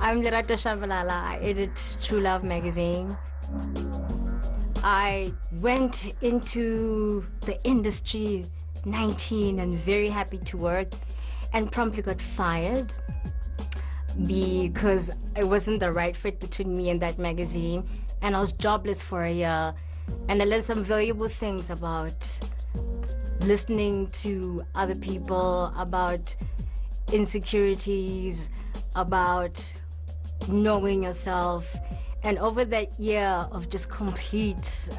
I'm Lerato Shabalala. I edit True Love magazine. I went into the industry 19 and very happy to work, and promptly got fired because it wasn't the right fit between me and that magazine, and I was jobless for a year. And I learned some valuable things about listening to other people, about insecurities, about knowing yourself. And over that year of just complete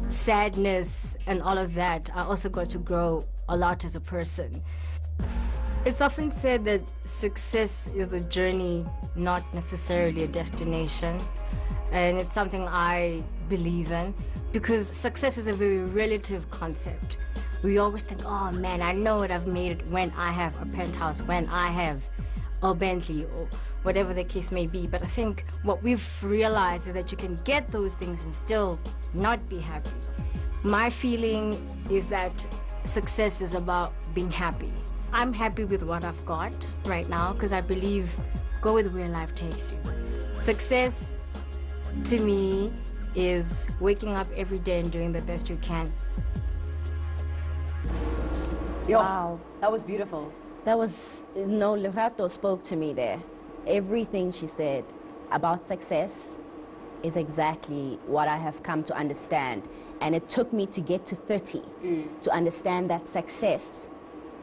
sadness and all of that, I also got to grow a lot as a person. It's often said that success is the journey, not necessarily a destination. And it's something I believe in, because success is a very relative concept. We always think, oh man, I know what I've made when I have a penthouse, when I have a Bentley, or whatever the case may be. But I think what we've realized is that you can get those things and still not be happy. My feeling is that success is about being happy. I'm happy with what I've got right now, because I believe go with where life takes you. Success to me is waking up every day and doing the best you can. Wow, that was beautiful. That was, no, Lerato spoke to me there. Everything she said about success is exactly what I have come to understand. And it took me to get to 30 to understand that success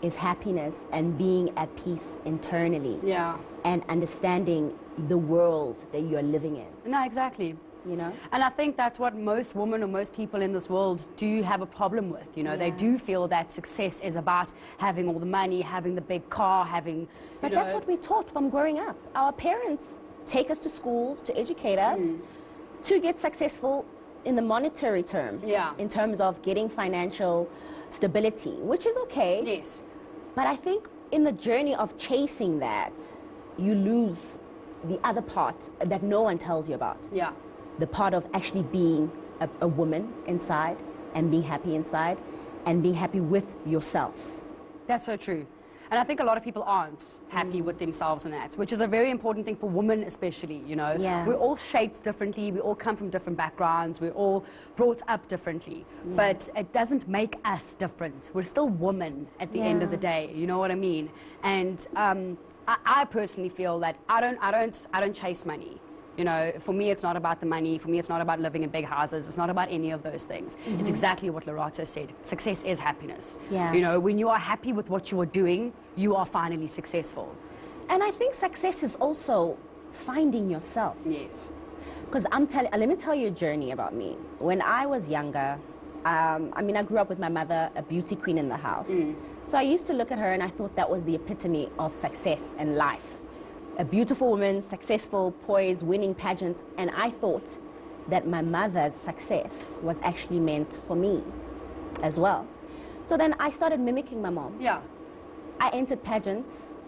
is happiness and being at peace internally. Yeah. And understanding the world that you're living in. No, exactly. You know? And I think that's what most women or most people in this world do have a problem with. You know, Yeah. they do feel that success is about having all the money, having the big car, having. But that's what we taught from growing up. Our parents take us to schools to educate us to get successful in the monetary term. Yeah. In terms of getting financial stability, which is okay. Yes. But I think in the journey of chasing that, you lose the other part that no one tells you about. Yeah. The part of actually being a woman inside and being happy inside and being happy with yourself. That's so true. And I think a lot of people aren't happy with themselves in that, which is a very important thing for women especially, you know. Yeah. We're all shaped differently, we all come from different backgrounds, we're all brought up differently. Yeah. But it doesn't make us different. We're still women at the end of the day, you know what I mean? And I personally feel that I don't chase money. You know, for me, it's not about the money. For me, it's not about living in big houses. It's not about any of those things. It's exactly what Lerato said. Success is happiness. Yeah. You know, when you are happy with what you are doing, you are finally successful. And I think success is also finding yourself. Yes. Because let me tell you a journey about me. When I was younger, I mean, I grew up with my mother, a beauty queen in the house. So I used to look at her and I thought that was the epitome of success and life. A beautiful woman, successful, poised, winning pageants, and I thought that my mother's success was actually meant for me as well. So then I started mimicking my mom. Yeah. I entered pageants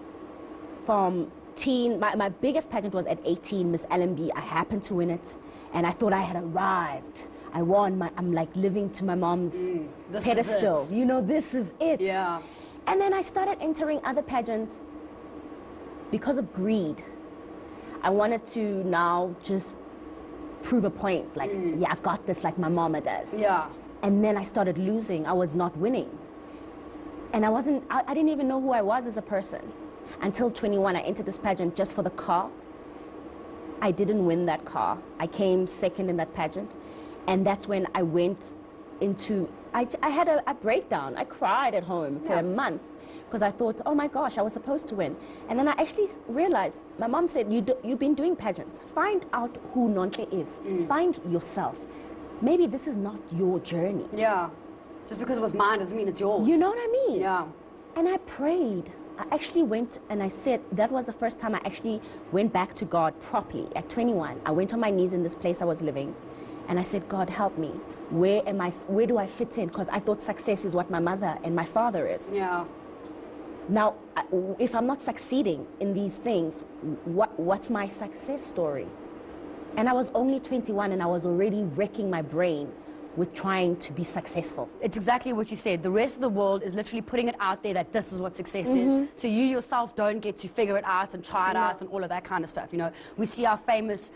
from teen. My biggest pageant was at 18, Miss LMB. I happened to win it, and I thought I had arrived. I won. I'm like living to my mom's pedestal. You know, this is it. Yeah. And then I started entering other pageants because of greed. I wanted to now just prove a point, like, yeah, I got this like my mama does. Yeah. And then I started losing. I was not winning. And I didn't even know who I was as a person. Until 21, I entered this pageant just for the car. I didn't win that car. I came second in that pageant. And that's when I went into, I had a breakdown. I cried at home for a month. Because I thought, oh my gosh, I was supposed to win. And then I actually realized, my mom said, you've been doing pageants. Find out who Nontle is. Find yourself. Maybe this is not your journey. Yeah. Just because it was mine doesn't mean it's yours. You know what I mean? Yeah. And I prayed. I actually went and I said, that was the first time I actually went back to God properly. At 21, I went on my knees in this place I was living. And I said, God, help me. Where do I fit in? Because I thought success is what my mother and my father is. Yeah. Now, if I'm not succeeding in these things, what's my success story? And I was only 21 and I was already wrecking my brain with trying to be successful. It's exactly what you said. The rest of the world is literally putting it out there that this is what success is. So you yourself don't get to figure it out and try it out and all of that kind of stuff. You know, we see our famous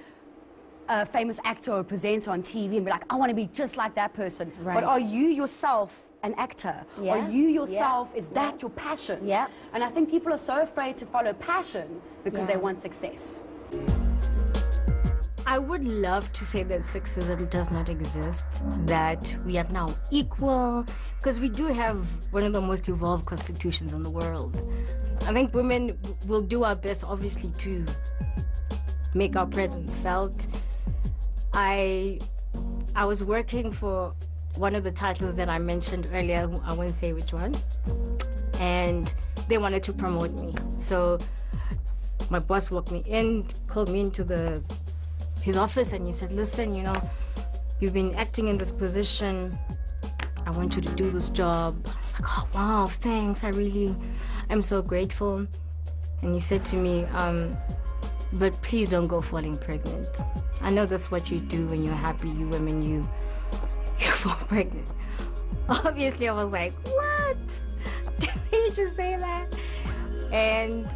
actor or presenter on TV and be like, I want to be just like that person. Right. But are you yourself an actor? Yeah. Are you yourself, is that your passion? Yeah. And I think people are so afraid to follow passion because they want success. I would love to say that sexism does not exist, that we are now equal, because we do have one of the most evolved constitutions in the world. I think women will do our best, obviously, to make our presence felt. I was working for one of the titles that I mentioned earlier, I won't say which one, and they wanted to promote me. So my boss walked me in, called me into his office, and he said, listen, you know, you've been acting in this position. I want you to do this job. I was like, oh, wow, thanks. I'm so grateful. And he said to me, but please don't go falling pregnant. I know that's what you do when you're happy, you women, you fall pregnant. Obviously, I was like, what? Did he just say that? And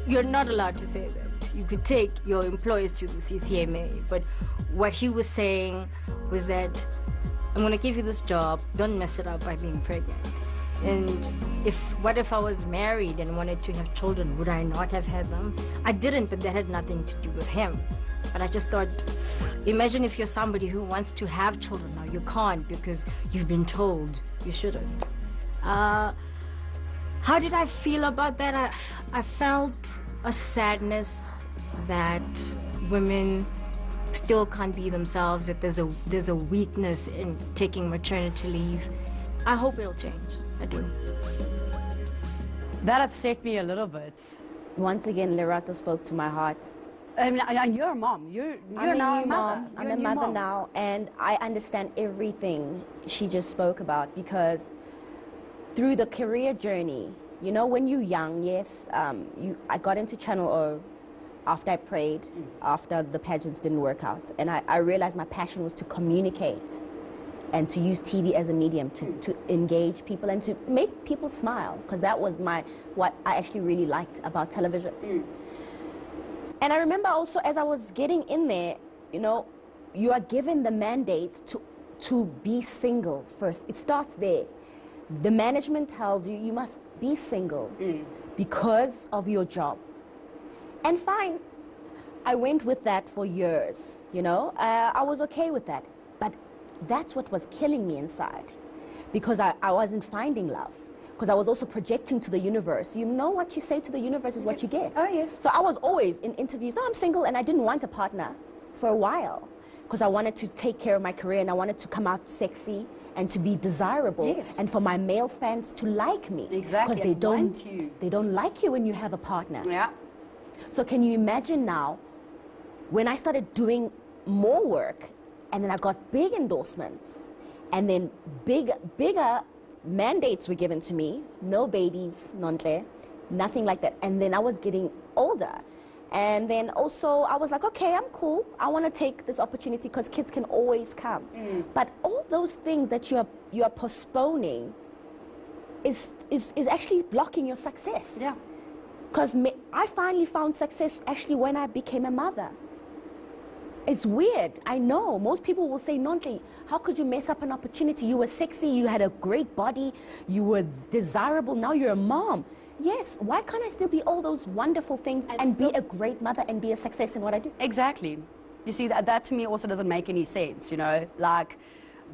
you're not allowed to say that. You could take your employees to the CCMA, but what he was saying was that I'm going to give you this job, don't mess it up by being pregnant. And what if I was married and wanted to have children, would I not have had them? I didn't, but that had nothing to do with him. But I just thought, imagine if you're somebody who wants to have children. Now you can't because you've been told you shouldn't. How did I feel about that? I felt a sadness that women still can't be themselves, that there's a weakness in taking maternity leave. I hope it'll change. I do. That upset me a little bit. Once again, Lerato spoke to my heart. And you're a mom. You're now a mother. I'm a mother now, and I understand everything she just spoke about, because through the career journey, you know, when you're young, yes, I got into Channel O after I prayed, after the pageants didn't work out, and I realized my passion was to communicate and to use TV as a medium to engage people and to make people smile, because that was what I actually really liked about television. And I remember also, as I was getting in there, you know, you are given the mandate to be single first. It starts there. The management tells you must be single because of your job. And fine, I went with that for years, you know. I was okay with that. But that's what was killing me inside, because I wasn't finding love. Because I was also projecting to the universe. You know, what you say to the universe is what you get. Oh, yes. So I was always in interviews, no, I'm single, and I didn't want a partner for a while, because I wanted to take care of my career and I wanted to come out sexy and to be desirable, yes, and for my male fans to like me. Exactly. Because they don't like you when you have a partner. Yeah. So can you imagine now, when I started doing more work, and then I got big endorsements, and then bigger mandates were given to me, no babies, nontle, nothing like that. And then I was getting older. And then also I was like, okay, I'm cool. I want to take this opportunity because kids can always come. But all those things that you are postponing is actually blocking your success. Yeah. Because I finally found success actually when I became a mother. It's weird, I know. Most people will say, Nontle, how could you mess up an opportunity? You were sexy, you had a great body, you were desirable, now you're a mom. Yes, why can't I still be all those wonderful things and be a great mother and be a success in what I do? Exactly. You see, that to me also doesn't make any sense, you know? Like,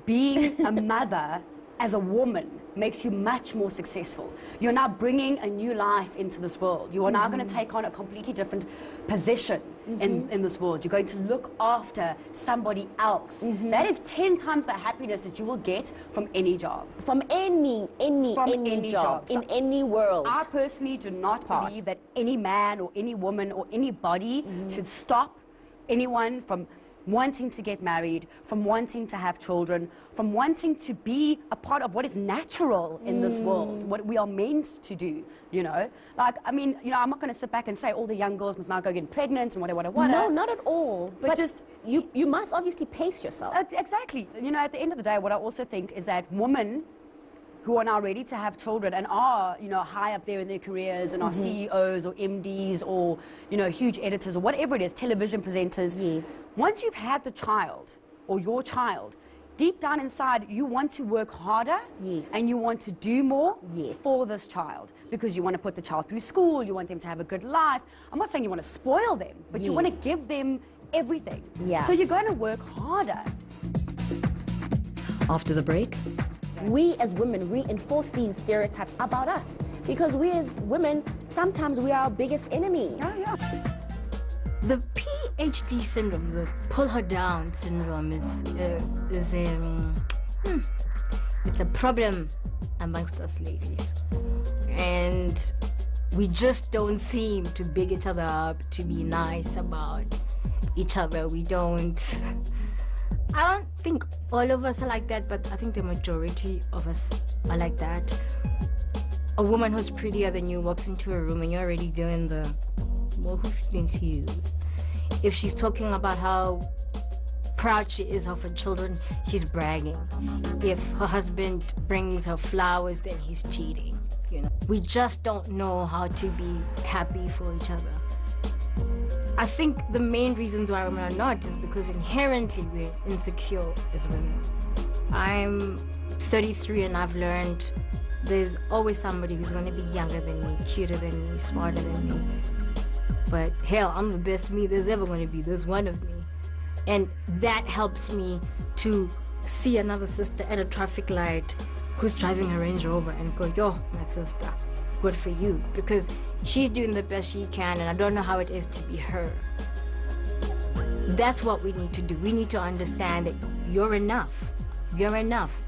being a mother as a woman makes you much more successful. You're now bringing a new life into this world. You are now going to take on a completely different position in this world. You're going to look after somebody else. That is 10 times the happiness that you will get from any job. From any job, So in any world. I personally do not believe that any man or any woman or anybody should stop anyone from wanting to get married, from wanting to have children, from wanting to be a part of what is natural in this world, what we are meant to do, you know? Like, I mean, you know, I'm not going to sit back and say all the young girls must now go get pregnant and whatever. No, not at all. But just... You must obviously pace yourself. Exactly. You know, at the end of the day, what I also think is that women who are now ready to have children and are, you know, high up there in their careers and are CEOs or MDs or, you know, huge editors or whatever it is, television presenters. Yes. Once you've had the child or your child, deep down inside, you want to work harder. Yes. And you want to do more. Yes. For this child, because you want to put the child through school, you want them to have a good life. I'm not saying you want to spoil them, but you want to give them everything. Yeah. So you're going to work harder. After the break, we as women reinforce these stereotypes about us because we as women, sometimes we are our biggest enemies. Oh, yeah. The PhD syndrome, the pull her down syndrome, it's a problem amongst us ladies, and we just don't seem to big each other up, to be nice about each other. We don't. I don't think all of us are like that, but I think the majority of us are like that. A woman who's prettier than you walks into a room and you're already doing the, well, who she thinks he is. If she's talking about how proud she is of her children, she's bragging. If her husband brings her flowers, then he's cheating. You know, we just don't know how to be happy for each other. I think the main reasons why women are not is because inherently we're insecure as women. I'm 33 and I've learned there's always somebody who's going to be younger than me, cuter than me, smarter than me. But hell, I'm the best me there's ever going to be. There's one of me. And that helps me to see another sister at a traffic light who's driving her Range Rover and go, yo, my sister, good for you. Because she's doing the best she can and I don't know how it is to be her. That's what we need to do. We need to understand that you're enough. You're enough.